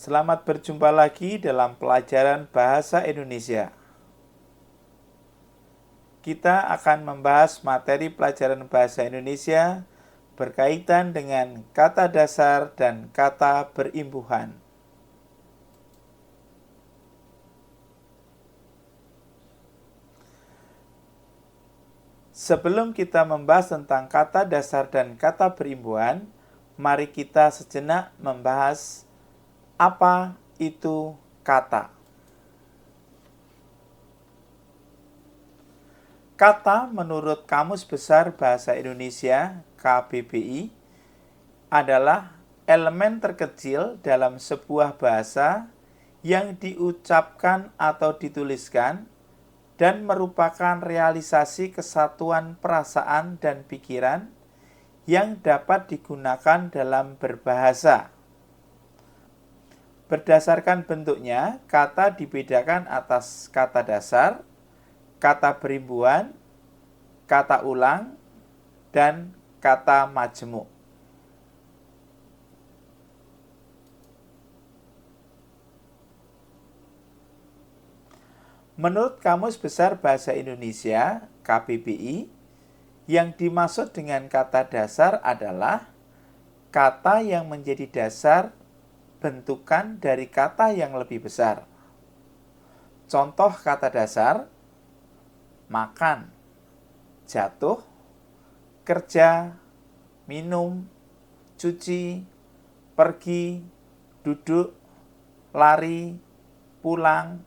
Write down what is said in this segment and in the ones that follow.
Selamat berjumpa lagi dalam pelajaran Bahasa Indonesia. Kita akan membahas materi pelajaran Bahasa Indonesia berkaitan dengan kata dasar dan kata berimbuhan. Sebelum kita membahas tentang kata dasar dan kata berimbuhan, mari kita sejenak membahas apa itu kata. Kata menurut Kamus Besar Bahasa Indonesia (KBBI) adalah elemen terkecil dalam sebuah bahasa yang diucapkan atau dituliskan dan merupakan realisasi kesatuan perasaan dan pikiran yang dapat digunakan dalam berbahasa. Berdasarkan bentuknya, kata dibedakan atas kata dasar, kata berimbuhan, kata ulang, dan kata majemuk. Menurut Kamus Besar Bahasa Indonesia (KBBI), yang dimaksud dengan kata dasar adalah kata yang menjadi dasar bentukan dari kata yang lebih besar. Contoh kata dasar: makan, jatuh, kerja, minum, cuci, pergi, duduk, lari, pulang,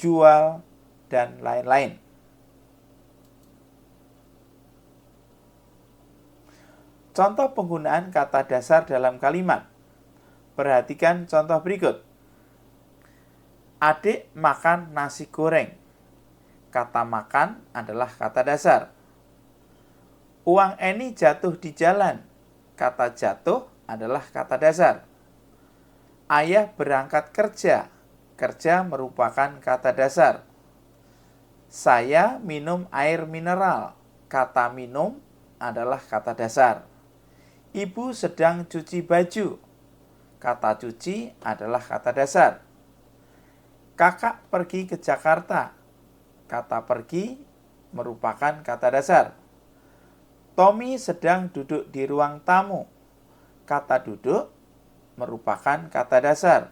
jual, dan lain-lain. Contoh penggunaan kata dasar dalam kalimat. Perhatikan contoh berikut. Adik makan nasi goreng. Kata makan adalah kata dasar. Uang Eni jatuh di jalan. Kata jatuh adalah kata dasar. Ayah berangkat kerja. Kerja merupakan kata dasar. Saya minum air mineral. Kata minum adalah kata dasar. Ibu sedang cuci baju. Kata cuci adalah kata dasar. Kakak pergi ke Jakarta. Kata pergi merupakan kata dasar. Tommy sedang duduk di ruang tamu. Kata duduk merupakan kata dasar.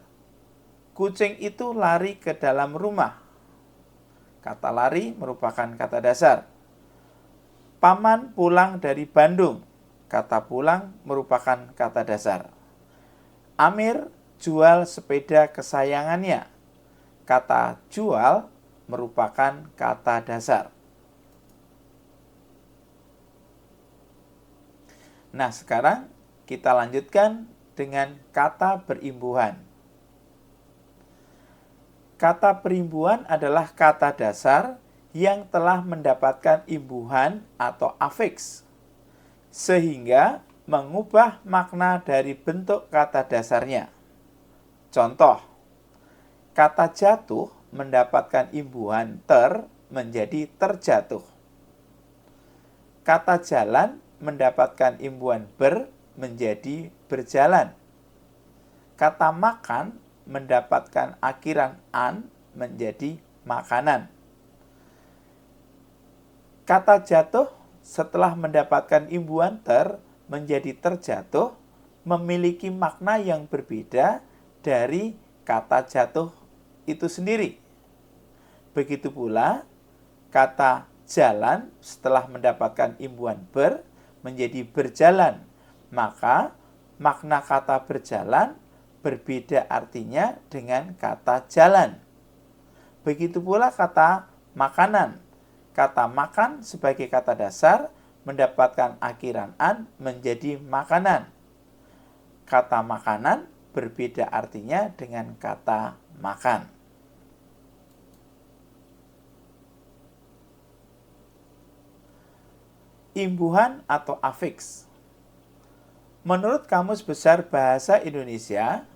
Kucing itu lari ke dalam rumah. Kata lari merupakan kata dasar. Paman pulang dari Bandung. Kata pulang merupakan kata dasar. Amir jual sepeda kesayangannya. Kata jual merupakan kata dasar. Nah, sekarang kita lanjutkan dengan kata berimbuhan. Kata berimbuhan adalah kata dasar yang telah mendapatkan imbuhan atau afiks, sehingga mengubah makna dari bentuk kata dasarnya. Contoh, kata jatuh mendapatkan imbuhan ter menjadi terjatuh. Kata jalan mendapatkan imbuhan ber menjadi berjalan. Kata makan mendapatkan akhiran an menjadi makanan. Kata jatuh setelah mendapatkan imbuhan ter menjadi terjatuh memiliki makna yang berbeda dari kata jatuh itu sendiri. Begitu pula kata jalan setelah mendapatkan imbuhan ber menjadi berjalan, maka makna kata berjalan berbeda artinya dengan kata jalan. Begitu pula kata makanan. Kata makan sebagai kata dasar mendapatkan akhiran an menjadi makanan. Kata makanan berbeda artinya dengan kata makan. Imbuhan atau afiks. Menurut Kamus Besar Bahasa Indonesia,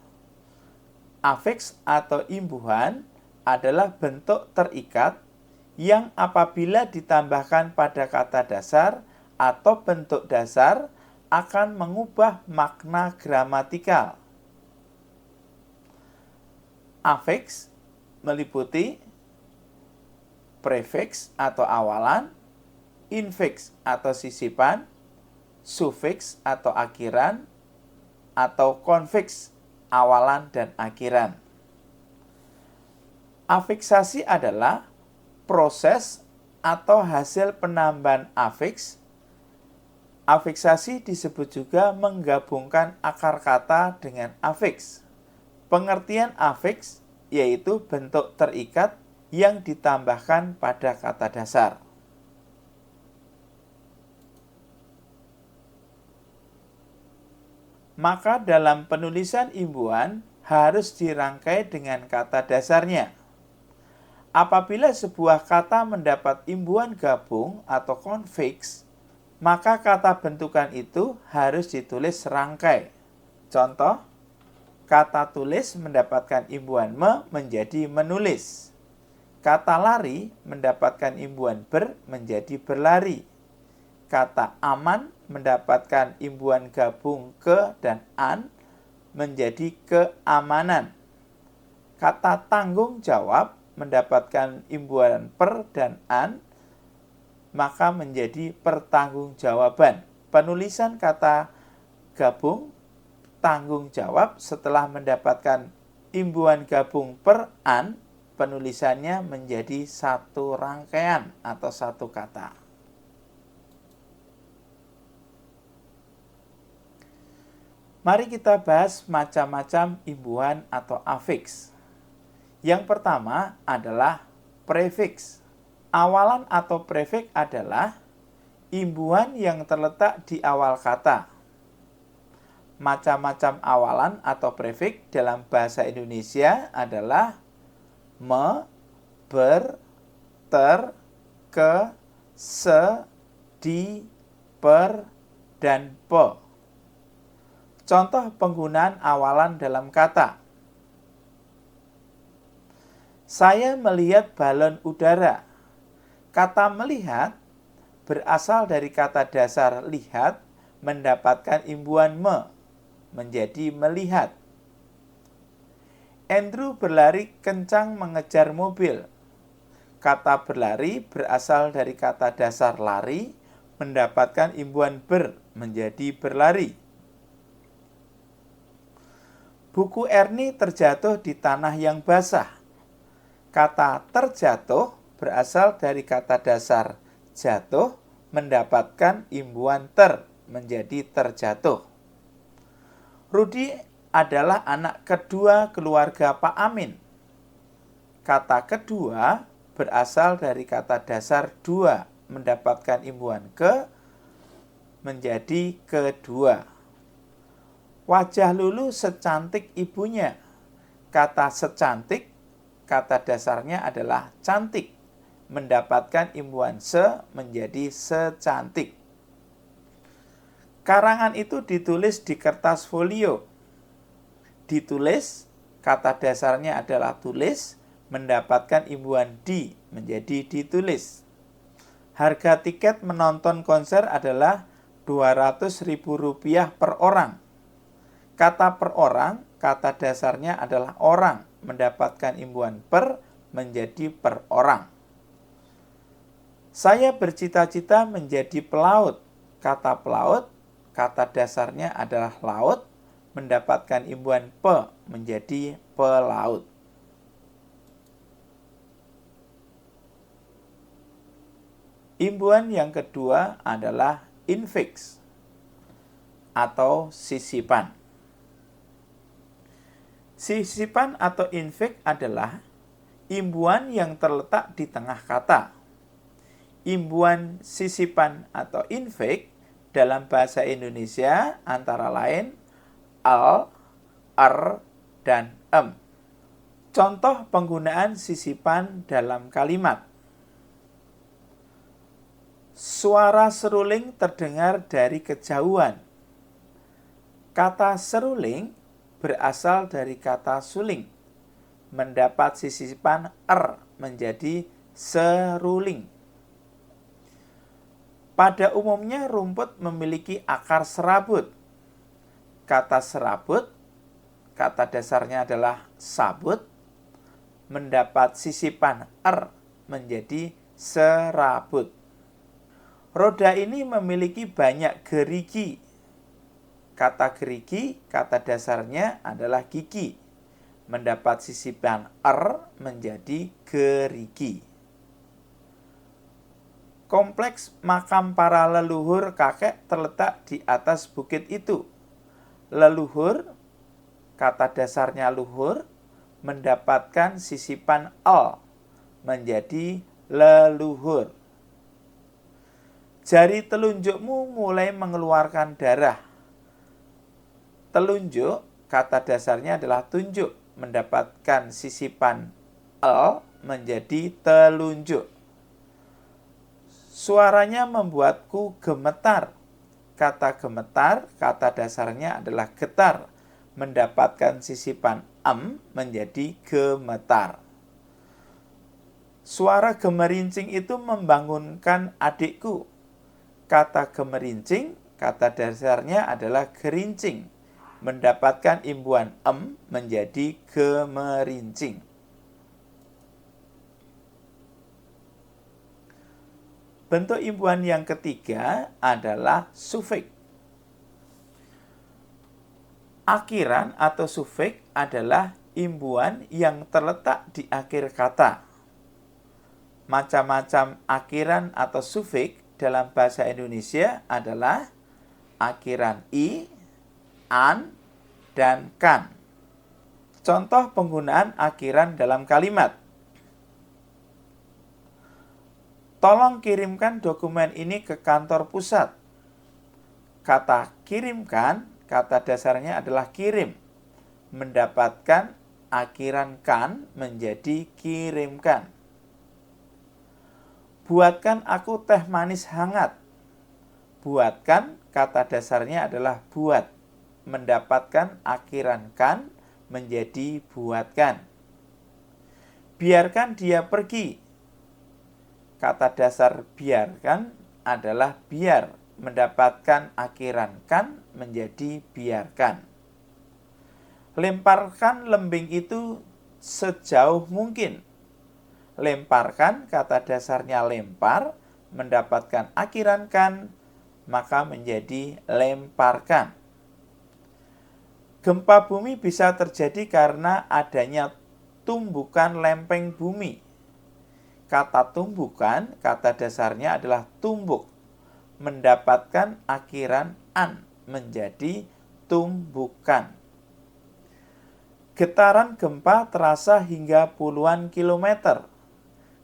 afiks atau imbuhan adalah bentuk terikat yang apabila ditambahkan pada kata dasar atau bentuk dasar akan mengubah makna gramatikal. Afiks meliputi prefiks atau awalan, infiks atau sisipan, sufiks atau akhiran, atau konfiks awalan dan akhiran. Afiksasi adalah proses atau hasil penambahan afiks. Afiksasi disebut juga menggabungkan akar kata dengan afiks. Pengertian afiks yaitu bentuk terikat yang ditambahkan pada kata dasar. Maka dalam penulisan imbuhan harus dirangkai dengan kata dasarnya. Apabila sebuah kata mendapat imbuhan gabung atau konfiks, maka kata bentukan itu harus ditulis serangkai. Contoh, kata tulis mendapatkan imbuhan me menjadi menulis. Kata lari mendapatkan imbuhan ber menjadi berlari. Kata aman mendapatkan imbuhan gabung ke dan an menjadi keamanan. Kata tanggung jawab mendapatkan imbuhan per dan an maka menjadi pertanggungjawaban. Penulisan kata gabung tanggung jawab setelah mendapatkan imbuhan gabung per an, penulisannya menjadi satu rangkaian atau satu kata. Mari kita bahas macam-macam imbuhan atau afiks. Yang pertama adalah prefiks. Awalan atau prefiks adalah imbuhan yang terletak di awal kata. Macam-macam awalan atau prefiks dalam bahasa Indonesia adalah me, ber, ter, ke, se, di, per, dan pe. Contoh penggunaan awalan dalam kata. Saya melihat balon udara. Kata melihat berasal dari kata dasar lihat mendapatkan imbuhan me menjadi melihat. Andrew berlari kencang mengejar mobil. Kata berlari berasal dari kata dasar lari mendapatkan imbuhan ber menjadi berlari. Buku Ernie terjatuh di tanah yang basah. Kata terjatuh berasal dari kata dasar jatuh mendapatkan imbuhan ter menjadi terjatuh. Rudi adalah anak kedua keluarga Pak Amin. Kata kedua berasal dari kata dasar dua mendapatkan imbuhan ke menjadi kedua. Wajah Lulu secantik ibunya. Kata secantik, kata dasarnya adalah cantik, mendapatkan imbuhan se menjadi secantik. Karangan itu ditulis di kertas folio. Ditulis, kata dasarnya adalah tulis, mendapatkan imbuhan di menjadi ditulis. Harga tiket menonton konser adalah Rp200.000 per orang. Kata per orang, kata dasarnya adalah orang, mendapatkan imbuhan per menjadi per orang. Saya bercita-cita menjadi pelaut. Kata pelaut, kata dasarnya adalah laut, mendapatkan imbuhan pe menjadi pelaut. Imbuhan yang kedua adalah infiks atau sisipan. Sisipan atau infiks adalah imbuhan yang terletak di tengah kata. Imbuhan sisipan atau infiks dalam bahasa Indonesia antara lain al, dan em. Contoh penggunaan sisipan dalam kalimat. Suara seruling terdengar dari kejauhan. Kata seruling berasal dari kata suling, mendapat sisipan menjadi seruling. Pada umumnya rumput memiliki akar serabut. Kata serabut, kata dasarnya adalah sabut, mendapat sisipan er menjadi serabut. Roda ini memiliki banyak gerigi. Kata gerigi, kata dasarnya adalah gigi. Mendapat sisipan er menjadi gerigi. Kompleks makam para leluhur kakek terletak di atas bukit itu. Leluhur, kata dasarnya luhur, mendapatkan sisipan el menjadi leluhur. Jari telunjukmu mulai mengeluarkan darah. Telunjuk, kata dasarnya adalah tunjuk, mendapatkan sisipan el menjadi telunjuk. Suaranya membuatku gemetar. Kata gemetar, kata dasarnya adalah getar, mendapatkan sisipan menjadi gemetar. Suara gemerincing itu membangunkan adikku. Kata gemerincing, kata dasarnya adalah gerincing, mendapatkan imbuhan menjadi gemerincing. Bentuk imbuhan yang ketiga adalah sufiks. Akhiran atau sufiks adalah imbuhan yang terletak di akhir kata. Macam-macam akhiran atau sufiks dalam bahasa Indonesia adalah akhiran i, an, dan kan. Contoh penggunaan akhiran dalam kalimat. Tolong kirimkan dokumen ini ke kantor pusat. Kata kirimkan, kata dasarnya adalah kirim. Mendapatkan akhiran kan menjadi kirimkan. Buatkan aku teh manis hangat. Buatkan, kata dasarnya adalah buat. Mendapatkan akhiran kan menjadi buatkan. Biarkan dia pergi. Kata dasar biarkan adalah biar, mendapatkan akhiran kan menjadi biarkan. Lemparkan lembing itu sejauh mungkin. Lemparkan, kata dasarnya lempar, mendapatkan akhiran kan, maka menjadi lemparkan. Gempa bumi bisa terjadi karena adanya tumbukan lempeng bumi. Kata tumbukan, kata dasarnya adalah tumbuk, mendapatkan akhiran an menjadi tumbukan. Getaran gempa terasa hingga puluhan kilometer.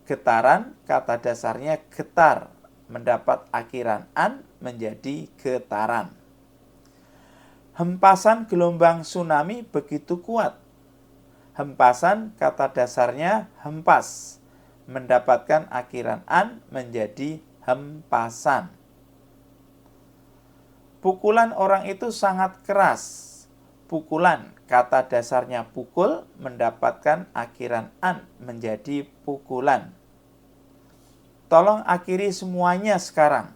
Getaran, kata dasarnya getar, mendapat akhiran an menjadi getaran. Hempasan gelombang tsunami begitu kuat. Hempasan, kata dasarnya hempas, mendapatkan akhiran an menjadi hempasan. Pukulan orang itu sangat keras. Pukulan, kata dasarnya pukul, mendapatkan akhiran an menjadi pukulan. Tolong akhiri semuanya sekarang.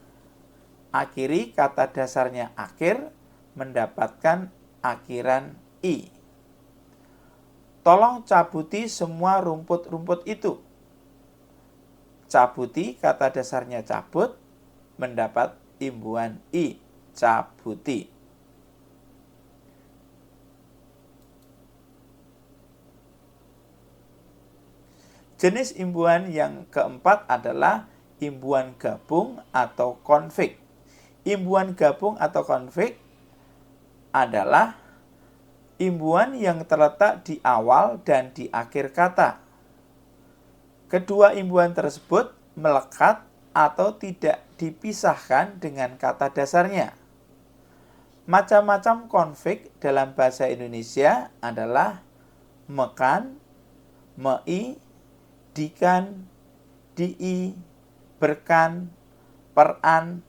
Akhiri, kata dasarnya akhir, mendapatkan akhiran i. Tolong cabuti semua rumput-rumput itu. Cabuti, kata dasarnya cabut, mendapat imbuhan i, cabuti. Jenis imbuhan yang keempat adalah imbuhan gabung atau konflik. Imbuhan gabung atau konflik adalah imbuhan yang terletak di awal dan di akhir kata. Kedua imbuhan tersebut melekat atau tidak dipisahkan dengan kata dasarnya. Macam-macam konflik dalam bahasa Indonesia adalah mekan, mei, dikan, dii, berkan, peran,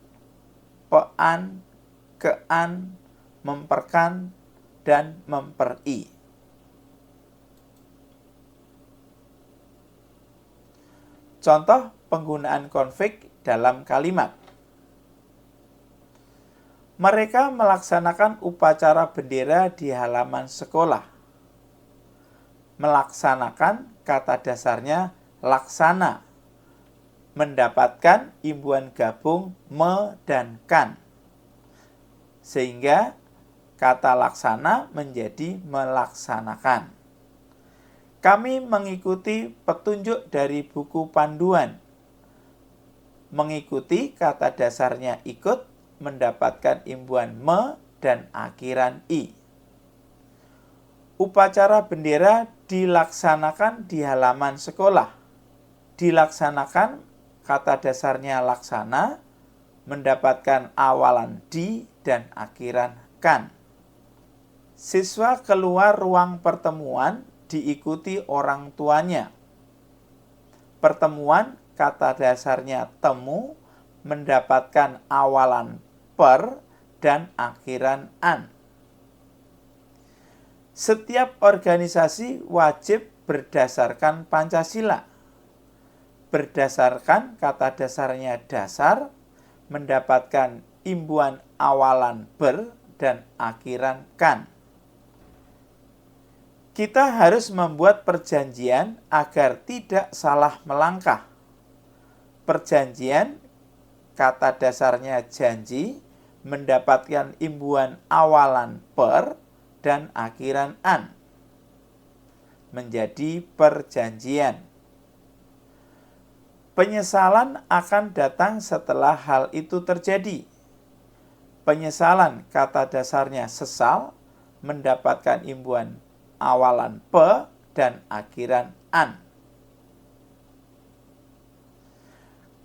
pean, kean, memperkan, dan memperi. Contoh penggunaan konflik dalam kalimat. Mereka melaksanakan upacara bendera di halaman sekolah. melaksanakan kata dasarnya laksana, mendapatkan imbuhan gabung me dan kan. Sehingga kata laksana menjadi melaksanakan. Kami mengikuti petunjuk dari buku panduan. Mengikuti kata dasarnya ikut, mendapatkan imbuhan me dan akhiran i. Upacara bendera dilaksanakan di halaman sekolah. Dilaksanakan kata dasarnya laksana, mendapatkan awalan di dan akhiran kan. Siswa keluar ruang pertemuan diikuti orang tuanya. Pertemuan kata dasarnya temu, mendapatkan awalan per dan akhiran an. Setiap organisasi wajib berdasarkan Pancasila. Berdasarkan kata dasarnya dasar, mendapatkan imbuhan awalan ber dan akhiran kan. Kita harus membuat perjanjian agar tidak salah melangkah. Perjanjian kata dasarnya janji, mendapatkan imbuhan awalan per dan akhiran an. Menjadi perjanjian. Penyesalan akan datang setelah hal itu terjadi. Penyesalan kata dasarnya sesal, mendapatkan imbuhan awalan pe dan akhiran an.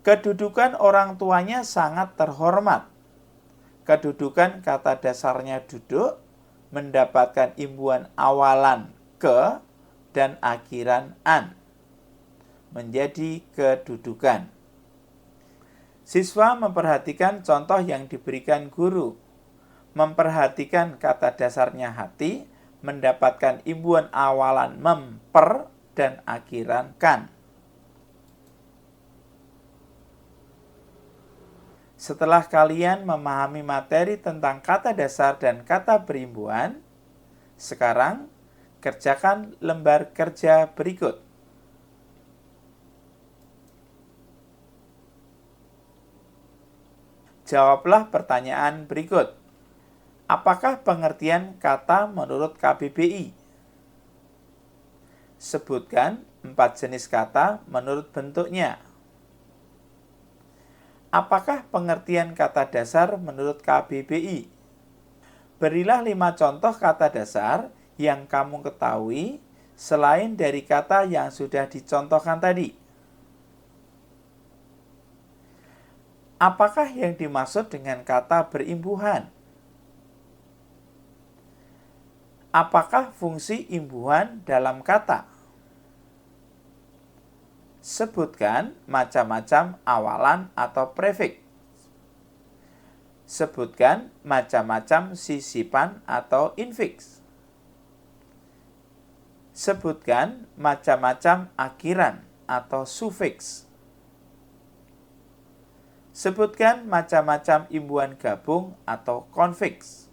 Kedudukan orang tuanya sangat terhormat. Kedudukan kata dasarnya duduk, mendapatkan imbuhan awalan ke dan akhiran an. Menjadi kedudukan. Siswa memperhatikan contoh yang diberikan guru. Memperhatikan kata dasarnya hati, mendapatkan imbuhan awalan memper dan akhiran kan. Setelah kalian memahami materi tentang kata dasar dan kata berimbuhan, sekarang kerjakan lembar kerja berikut. Jawablah pertanyaan berikut. Apakah pengertian kata menurut KBBI? Sebutkan 4 jenis kata menurut bentuknya. Apakah pengertian kata dasar menurut KBBI? Berilah 5 contoh kata dasar yang kamu ketahui selain dari kata yang sudah dicontohkan tadi. Apakah yang dimaksud dengan kata berimbuhan? Apakah fungsi imbuhan dalam kata? Sebutkan macam-macam awalan atau prefix. Sebutkan macam-macam sisipan atau infiks. Sebutkan macam-macam akhiran atau sufiks. Sebutkan macam-macam imbuhan gabung atau konfiks.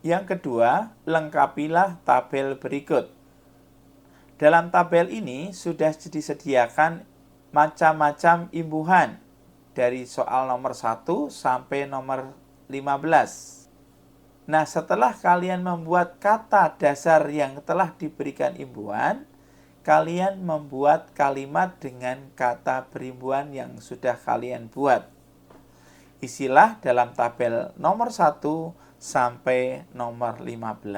Yang kedua, lengkapilah tabel berikut. Dalam tabel ini sudah disediakan macam-macam imbuhan dari soal nomor 1 sampai nomor 15. Nah, setelah kalian membuat kata dasar yang telah diberikan imbuhan, kalian membuat kalimat dengan kata berimbuhan yang sudah kalian buat. Isilah dalam tabel nomor 1 sampai nomor 15.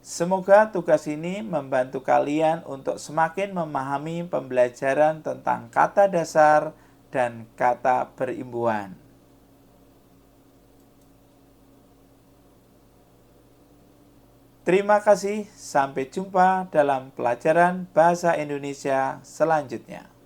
Semoga tugas ini membantu kalian untuk semakin memahami pembelajaran tentang kata dasar dan kata berimbuhan. Terima kasih, sampai jumpa dalam pelajaran Bahasa Indonesia selanjutnya.